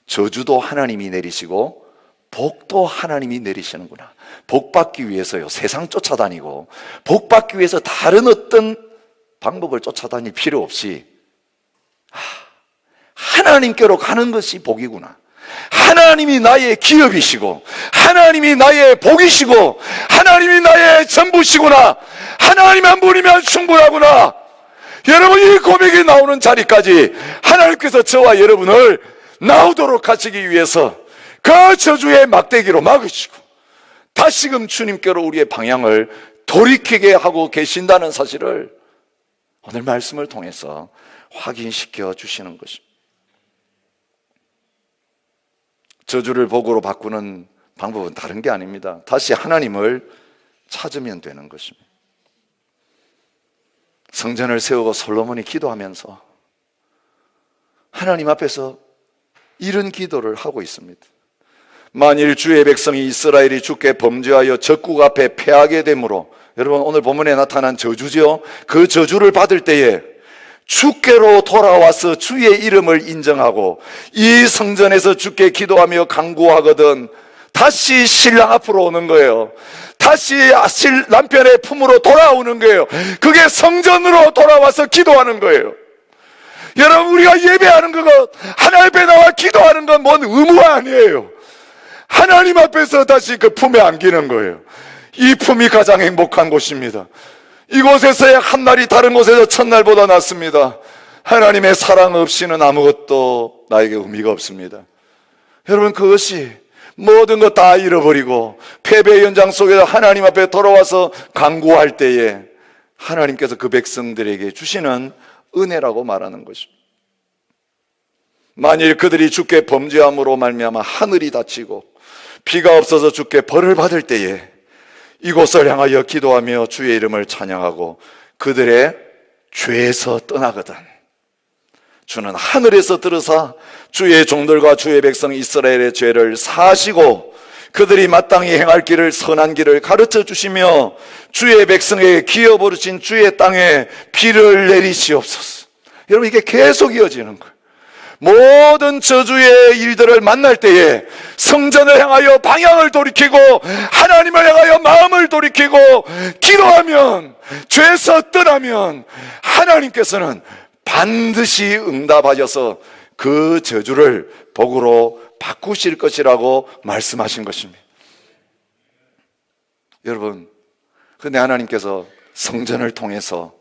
A: 저주도 하나님이 내리시고 복도 하나님이 내리시는구나. 복 받기 위해서요, 세상 쫓아다니고 복 받기 위해서 다른 어떤 방법을 쫓아다닐 필요 없이 하나님께로 가는 것이 복이구나. 하나님이 나의 기업이시고 하나님이 나의 복이시고 하나님이 나의 전부시구나. 하나님 한 분이면 충분하구나. 여러분, 이 고백이 나오는 자리까지 하나님께서 저와 여러분을 나오도록 하시기 위해서 그 저주의 막대기로 막으시고 다시금 주님께로 우리의 방향을 돌이키게 하고 계신다는 사실을 오늘 말씀을 통해서 확인시켜 주시는 것입니다. 저주를 복으로 바꾸는 방법은 다른 게 아닙니다. 다시 하나님을 찾으면 되는 것입니다. 성전을 세우고 솔로몬이 기도하면서 하나님 앞에서 이런 기도를 하고 있습니다. 만일 주의 백성이 이스라엘이 주께 범죄하여 적국 앞에 패하게 되므로, 여러분 오늘 본문에 나타난 저주죠. 그 저주를 받을 때에 주께로 돌아와서 주의 이름을 인정하고 이 성전에서 주께 기도하며 간구하거든 다시 신랑 앞으로 오는 거예요. 다시 남편의 품으로 돌아오는 거예요. 그게 성전으로 돌아와서 기도하는 거예요. 여러분, 우리가 예배하는 것, 하나님 앞에 나와 기도하는 건 뭔 의무가 아니에요. 하나님 앞에서 다시 그 품에 안기는 거예요. 이 품이 가장 행복한 곳입니다. 이곳에서의 한날이 다른 곳에서 첫날보다 낫습니다. 하나님의 사랑 없이는 아무것도 나에게 의미가 없습니다. 여러분, 그것이 모든 것 다 잃어버리고 패배의 현장 속에서 하나님 앞에 돌아와서 간구할 때에 하나님께서 그 백성들에게 주시는 은혜라고 말하는 것입니다. 만일 그들이 주께 범죄함으로 말미암아 하늘이 닫히고 비가 없어서 주께 벌을 받을 때에 이곳을 향하여 기도하며 주의 이름을 찬양하고 그들의 죄에서 떠나거든 주는 하늘에서 들으사 주의 종들과 주의 백성 이스라엘의 죄를 사하시고 그들이 마땅히 행할 길을 선한 길을 가르쳐 주시며 주의 백성에게 기어 버리신 주의 땅에 비를 내리시옵소서. 여러분, 이게 계속 이어지는 거예요. 모든 저주의 일들을 만날 때에 성전을 향하여 방향을 돌이키고 하나님을 향하여 마음을 돌이키고 기도하면, 죄에서 떠나면 하나님께서는 반드시 응답하셔서 그 저주를 복으로 바꾸실 것이라고 말씀하신 것입니다. 여러분, 근데 하나님께서 성전을 통해서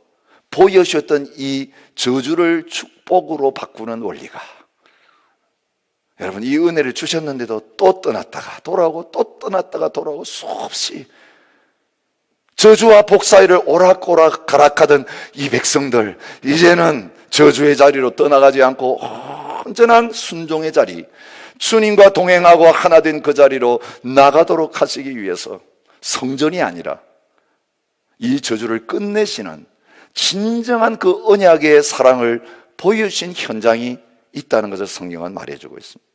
A: 보여주셨던 이 저주를 축복으로 바꾸는 원리가, 여러분, 이 은혜를 주셨는데도 또 떠났다가 돌아오고 또 떠났다가 돌아오고 수없이 저주와 복 사이를 오락오락 가락하던 이 백성들, 이제는 저주의 자리로 떠나가지 않고 온전한 순종의 자리, 주님과 동행하고 하나 된 그 자리로 나가도록 하시기 위해서 성전이 아니라 이 저주를 끝내시는 진정한 그 언약의 사랑을 보여주신 현장이 있다는 것을 성경은 말해주고 있습니다.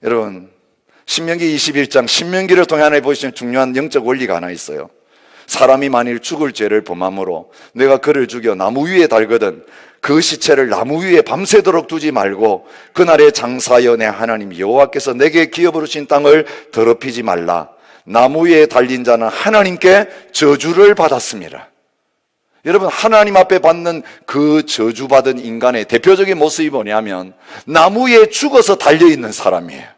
A: 여러분, 신명기 21장, 신명기를 통해 하나 보시면 중요한 영적 원리가 하나 있어요. 사람이 만일 죽을 죄를 범함으로 내가 그를 죽여 나무 위에 달거든 그 시체를 나무 위에 밤새도록 두지 말고 그날에 장사하여 내 하나님 여호와께서 내게 기업으로 주신 땅을 더럽히지 말라. 나무 위에 달린 자는 하나님께 저주를 받았습니다. 여러분, 하나님 앞에 받는 그 저주받은 인간의 대표적인 모습이 뭐냐면 나무 위에 죽어서 달려있는 사람이에요.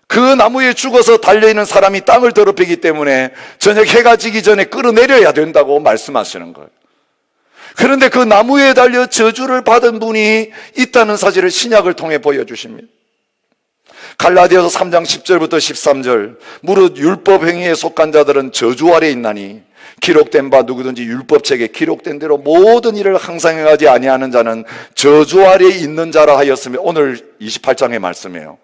A: 그 나무에 죽어서 달려있는 사람이 땅을 더럽히기 때문에 저녁 해가 지기 전에 끌어내려야 된다고 말씀하시는 거예요. 그런데 그 나무에 달려 저주를 받은 분이 있다는 사실을 신약을 통해 보여주십니다. 갈라디아서 3장 10절부터 13절, 무릇 율법 행위에 속한 자들은 저주 아래 있나니 기록된 바 누구든지 율법책에 기록된 대로 모든 일을 항상 행하지 아니하는 자는 저주 아래 있는 자라 하였으며, 오늘 28장의 말씀이에요.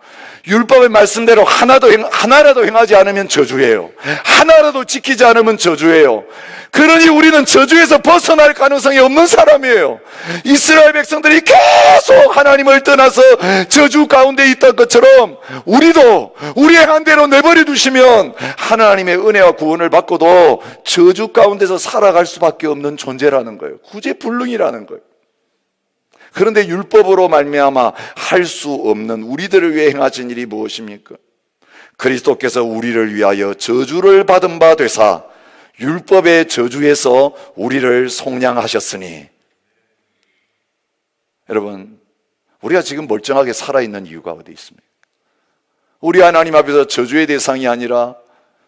A: 율법의 말씀대로 하나라도 행하지 않으면 저주예요. 하나라도 지키지 않으면 저주예요. 그러니 우리는 저주에서 벗어날 가능성이 없는 사람이에요. 이스라엘 백성들이 계속 하나님을 떠나서 저주 가운데 있던 것처럼 우리도 우리 행한 대로 내버려 두시면 하나님의 은혜와 구원을 받고도 저주 가운데서 살아갈 수밖에 없는 존재라는 거예요. 구제불능이라는 거예요. 그런데 율법으로 말미암아 할 수 없는 우리들을 위해 행하신 일이 무엇입니까? 그리스도께서 우리를 위하여 저주를 받은 바 되사 율법의 저주에서 우리를 속량하셨으니. 여러분, 우리가 지금 멀쩡하게 살아있는 이유가 어디 있습니까? 우리 하나님 앞에서 저주의 대상이 아니라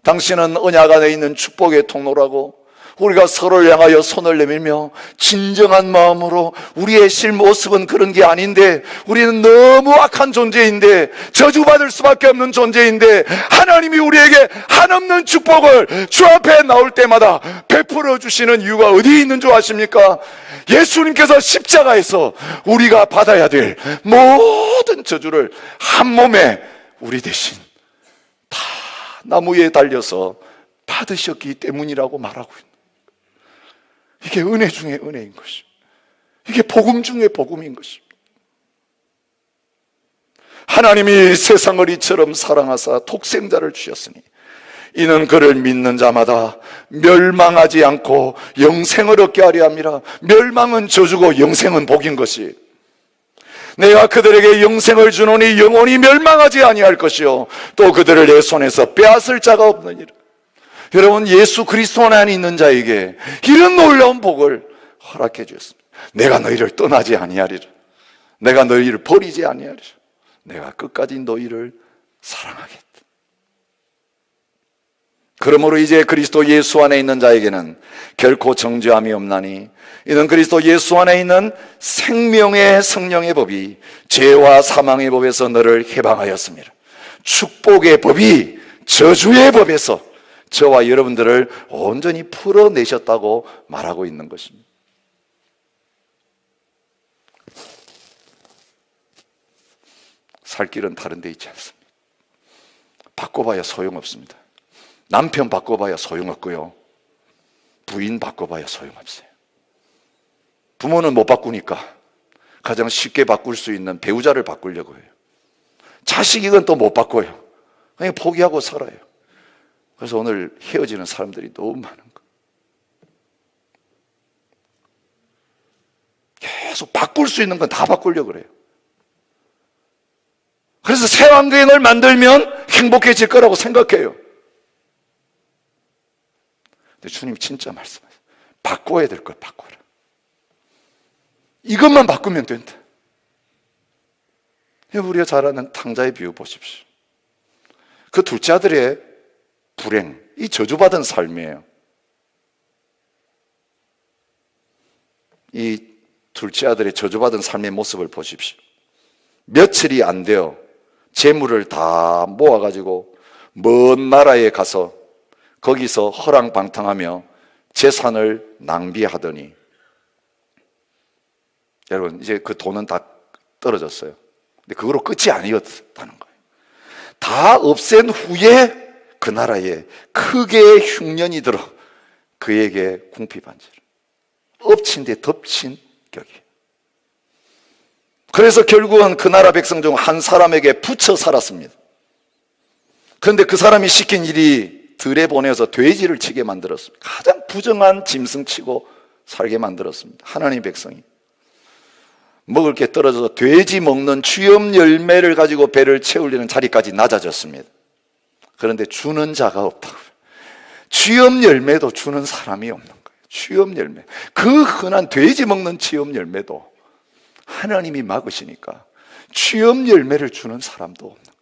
A: 당신은 언약 안에 있는 축복의 통로라고 우리가 서로를 향하여 손을 내밀며 진정한 마음으로, 우리의 실모습은 그런 게 아닌데 우리는 너무 악한 존재인데, 저주받을 수밖에 없는 존재인데 하나님이 우리에게 한없는 축복을 주 앞에 나올 때마다 베풀어 주시는 이유가 어디에 있는 줄 아십니까? 예수님께서 십자가에서 우리가 받아야 될 모든 저주를 한 몸에 우리 대신 다 나무 위에 달려서 받으셨기 때문이라고 말하고 있는, 이게 은혜 중에 은혜인 것입니다. 이게 복음 중에 복음인 것입니다. 하나님이 세상을 이처럼 사랑하사 독생자를 주셨으니 이는 그를 믿는 자마다 멸망하지 않고 영생을 얻게 하려 함이라. 멸망은 저주고 영생은 복인 것이, 내가 그들에게 영생을 주노니 영원히 멸망하지 아니할 것이요 또 그들을 내 손에서 빼앗을 자가 없느니라. 여러분, 예수 그리스도 안에 있는 자에게 이런 놀라운 복을 허락해 주셨습니다. 내가 너희를 떠나지 아니하리라. 내가 너희를 버리지 아니하리라. 내가 끝까지 너희를 사랑하겠다. 그러므로 이제 그리스도 예수 안에 있는 자에게는 결코 정죄함이 없나니 이는 그리스도 예수 안에 있는 생명의 성령의 법이 죄와 사망의 법에서 너를 해방하였습니다. 축복의 법이 저주의 법에서 저와 여러분들을 온전히 풀어내셨다고 말하고 있는 것입니다. 살 길은 다른 데 있지 않습니다. 바꿔봐야 소용없습니다. 남편 바꿔봐야 소용없고요, 부인 바꿔봐야 소용없어요. 부모는 못 바꾸니까 가장 쉽게 바꿀 수 있는 배우자를 바꾸려고 해요. 자식 이건 또 못 바꿔요. 그냥 포기하고 살아요. 그래서 오늘 헤어지는 사람들이 너무 많은 거예요. 계속 바꿀 수 있는 건 다 바꾸려고 그래요. 그래서 새 환경을 만들면 행복해질 거라고 생각해요. 근데 주님 진짜 말씀하세요. 바꿔야 될 걸 바꿔라. 이것만 바꾸면 된다. 우리가 잘 아는 탕자의 비유 보십시오. 그 둘째 아들의 불행, 이 저주받은 삶이에요. 이 둘째 아들의 저주받은 삶의 모습을 보십시오. 며칠이 안 되어 재물을 다 모아가지고 먼 나라에 가서 거기서 허랑방탕하며 재산을 낭비하더니, 여러분 이제 그 돈은 다 떨어졌어요. 근데 그거로 끝이 아니었다는 거예요. 다 없앤 후에 그 나라에 크게 흉년이 들어 그에게 궁핍한지를, 엎친 데 덮친 격이. 그래서 결국은 그 나라 백성 중 한 사람에게 붙여 살았습니다. 그런데 그 사람이 시킨 일이 들에 보내서 돼지를 치게 만들었습니다. 가장 부정한 짐승 치고 살게 만들었습니다. 하나님 백성이 먹을 게 떨어져서 돼지 먹는 취업 열매를 가지고 배를 채우려는 자리까지 낮아졌습니다. 그런데 주는 자가 없다고. 취업 열매도 주는 사람이 없는 거예요. 취업 열매, 그 흔한 돼지 먹는 취업 열매도 하나님이 막으시니까 취업 열매를 주는 사람도 없는 거예요.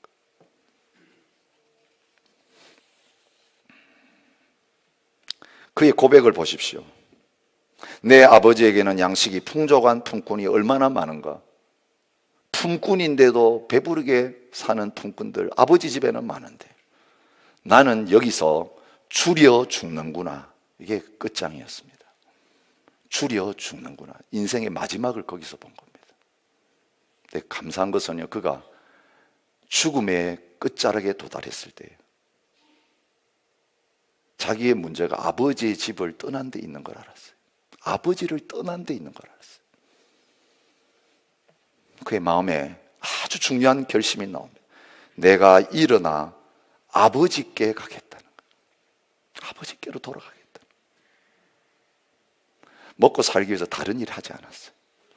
A: 그의 고백을 보십시오. 내 아버지에게는 양식이 풍족한 품꾼이 얼마나 많은가. 품꾼인데도 배부르게 사는 품꾼들 아버지 집에는 많은데 나는 여기서 줄여 죽는구나. 이게 끝장이었습니다. 줄여 죽는구나. 인생의 마지막을 거기서 본 겁니다. 근데 감사한 것은요, 그가 죽음의 끝자락에 도달했을 때예요. 자기의 문제가 아버지의 집을 떠난 데 있는 걸 알았어요. 아버지를 떠난 데 있는 걸 알았어요. 그의 마음에 아주 중요한 결심이 나옵니다. 내가 일어나 아버지께 가겠다는 거예요. 아버지께로 돌아가겠다. 먹고 살기 위해서 다른 일 하지 않았어요.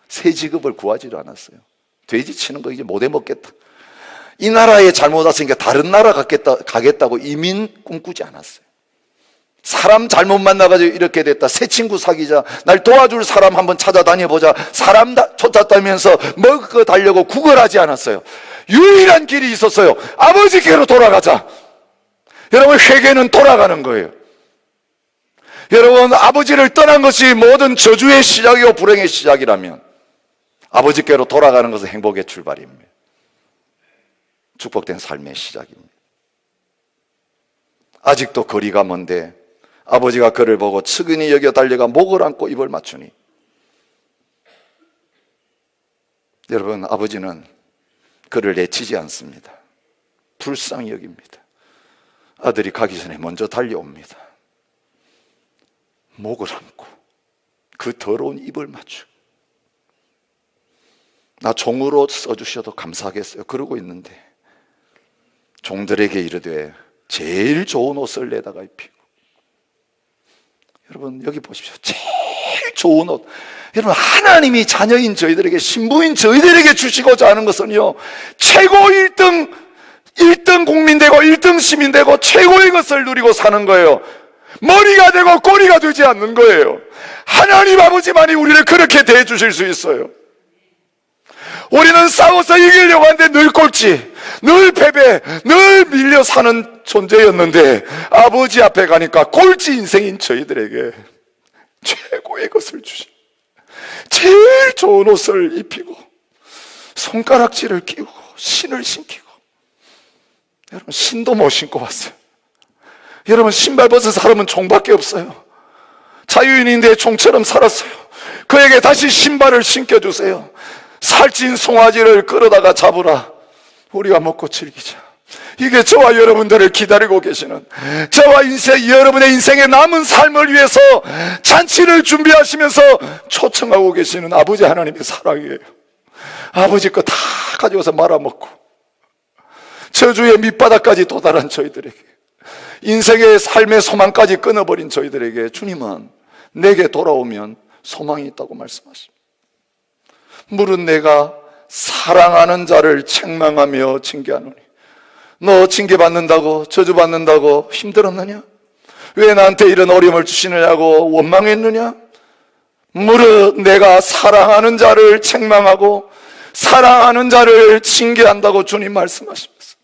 A: 새 직업을 구하지도 않았어요. 돼지 치는 거 이제 못해 먹겠다. 이 나라에 잘못 왔으니까 다른 나라 가겠다고 이민 꿈꾸지 않았어요. 사람 잘못 만나가지고 이렇게 됐다. 새 친구 사귀자. 날 도와줄 사람 한번 찾아다녀보자. 사람 쫓아다니면서 먹을 거 달려고 구걸하지 않았어요. 유일한 길이 있었어요. 아버지께로 돌아가자. 여러분, 회개는 돌아가는 거예요. 여러분, 아버지를 떠난 것이 모든 저주의 시작이고 불행의 시작이라면 아버지께로 돌아가는 것은 행복의 출발입니다. 축복된 삶의 시작입니다. 아직도 거리가 먼데 아버지가 그를 보고 측은히 여겨 달려가 목을 안고 입을 맞추니, 여러분, 아버지는 그를 내치지 않습니다. 불쌍히 여깁니다. 아들이 가기 전에 먼저 달려옵니다. 목을 안고 그 더러운 입을 맞추고, 나 종으로 써주셔도 감사하겠어요. 그러고 있는데 종들에게 이르되 제일 좋은 옷을 내다가 입히고, 여러분 여기 보십시오. 제일 좋은 옷. 여러분, 하나님이 자녀인 저희들에게, 신부인 저희들에게 주시고자 하는 것은요, 최고 1등 국민 되고 1등 시민 되고 최고의 것을 누리고 사는 거예요. 머리가 되고 꼬리가 되지 않는 거예요. 하나님 아버지만이 우리를 그렇게 대해 주실 수 있어요. 우리는 싸워서 이기려고 하는데 늘 꼴찌, 늘 패배, 늘 밀려 사는 존재였는데 아버지 앞에 가니까 꼴찌 인생인 저희들에게 최고의 것을 주시, 제일 좋은 옷을 입히고 손가락질을 끼우고 신을 신기고, 여러분 신도 못 신고 왔어요. 여러분 신발 벗은 사람은 종밖에 없어요. 자유인인데 종처럼 살았어요. 그에게 다시 신발을 신겨주세요. 살찐 송아지를 끌어다가 잡으라. 우리가 먹고 즐기자. 이게 저와 여러분들을 기다리고 계시는, 저와 여러분의 인생의 남은 삶을 위해서 잔치를 준비하시면서 초청하고 계시는 아버지 하나님의 사랑이에요. 아버지 거 다 가져와서 말아먹고 저주의 밑바닥까지 도달한 저희들에게, 인생의 삶의 소망까지 끊어버린 저희들에게 주님은 내게 돌아오면 소망이 있다고 말씀하십니다. 물은 내가 사랑하는 자를 책망하며 징계하노니, 너 징계받는다고 저주받는다고 힘들었느냐? 왜 나한테 이런 어려움을 주시느냐고 원망했느냐? 무릇 내가 사랑하는 자를 책망하고 사랑하는 자를 징계한다고 주님 말씀하시면서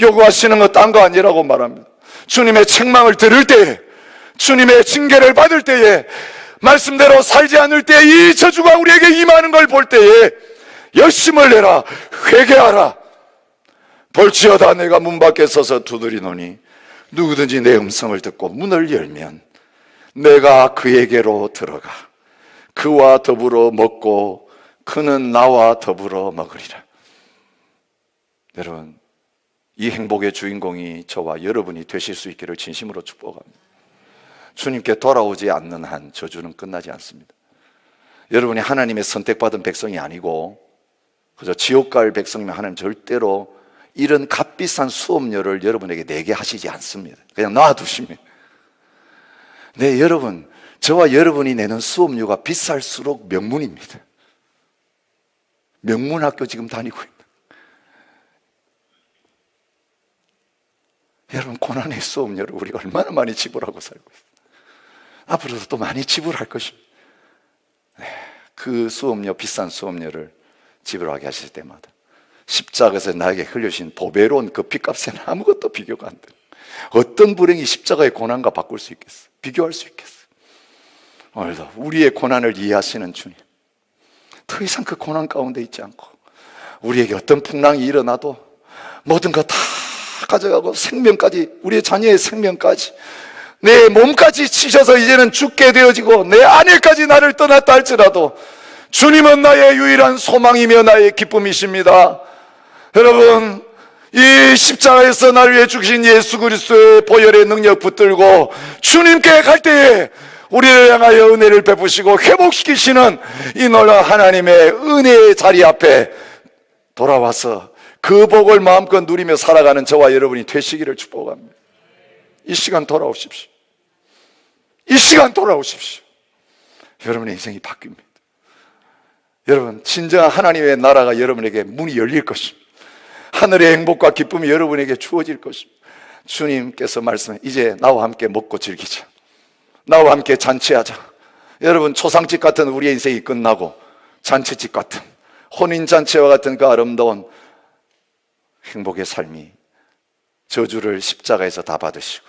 A: 요구하시는 거 딴 거 아니라고 말합니다. 주님의 책망을 들을 때에, 주님의 징계를 받을 때에, 말씀대로 살지 않을 때 이 저주가 우리에게 임하는 걸 볼 때에 열심을 내라, 회개하라. 볼지어다 내가 문 밖에 서서 두드리노니 누구든지 내 음성을 듣고 문을 열면 내가 그에게로 들어가 그와 더불어 먹고 그는 나와 더불어 먹으리라. 여러분, 이 행복의 주인공이 저와 여러분이 되실 수 있기를 진심으로 축복합니다. 주님께 돌아오지 않는 한 저주는 끝나지 않습니다. 여러분이 하나님의 선택받은 백성이 아니고 그저 지옥 갈 백성이면 하나님 절대로 이런 값비싼 수업료를 여러분에게 내게 하시지 않습니다. 그냥 놔두십니다. 네, 여러분, 저와 여러분이 내는 수업료가 비쌀수록 명문입니다. 명문학교 지금 다니고 있는, 여러분 고난의 수업료를 우리가 얼마나 많이 지불하고 살고 있어요. 앞으로도 또 많이 지불할 것입니다. 그 수업료, 비싼 수업료를 지불하게 하실 때마다 십자가에서 나에게 흘려주신 보배로운 그 핏값에는 아무것도 비교가 안 돼. 어떤 불행이 십자가의 고난과 바꿀 수 있겠어? 비교할 수 있겠어? 오늘도 우리의 고난을 이해하시는 주님, 더 이상 그 고난 가운데 있지 않고 우리에게 어떤 풍랑이 일어나도 모든 거 다 가져가고 생명까지, 우리의 자녀의 생명까지, 내 몸까지 치셔서 이제는 죽게 되어지고 내 아내까지 나를 떠났다 할지라도 주님은 나의 유일한 소망이며 나의 기쁨이십니다. 여러분, 이 십자가에서 나를 위해 죽으신 예수 그리스도의 보혈의 능력 붙들고 주님께 갈 때에 우리를 향하여 은혜를 베푸시고 회복시키시는 이 놀라운 하나님의 은혜의 자리 앞에 돌아와서 그 복을 마음껏 누리며 살아가는 저와 여러분이 되시기를 축복합니다. 이 시간 돌아오십시오. 이 시간 돌아오십시오. 여러분의 인생이 바뀝니다. 여러분, 진정한 하나님의 나라가 여러분에게 문이 열릴 것입니다. 하늘의 행복과 기쁨이 여러분에게 주어질 것입니다. 주님께서 말씀해, 이제 나와 함께 먹고 즐기자, 나와 함께 잔치하자. 여러분, 초상집 같은 우리의 인생이 끝나고 잔치집 같은, 혼인잔치와 같은 그 아름다운 행복의 삶이, 저주를 십자가에서 다 받으시고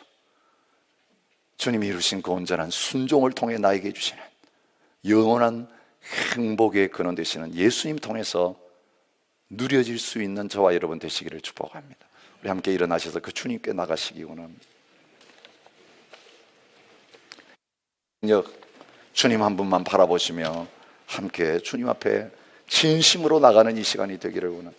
A: 주님이 이루신 그 온전한 순종을 통해 나에게 주시는 영원한 행복의 근원 되시는 예수님 통해서 누려질 수 있는 저와 여러분 되시기를 축복합니다. 우리 함께 일어나셔서 그 주님께 나가시기 원합니다. 주님 한 분만 바라보시며 함께 주님 앞에 진심으로 나가는 이 시간이 되기를 원합니다.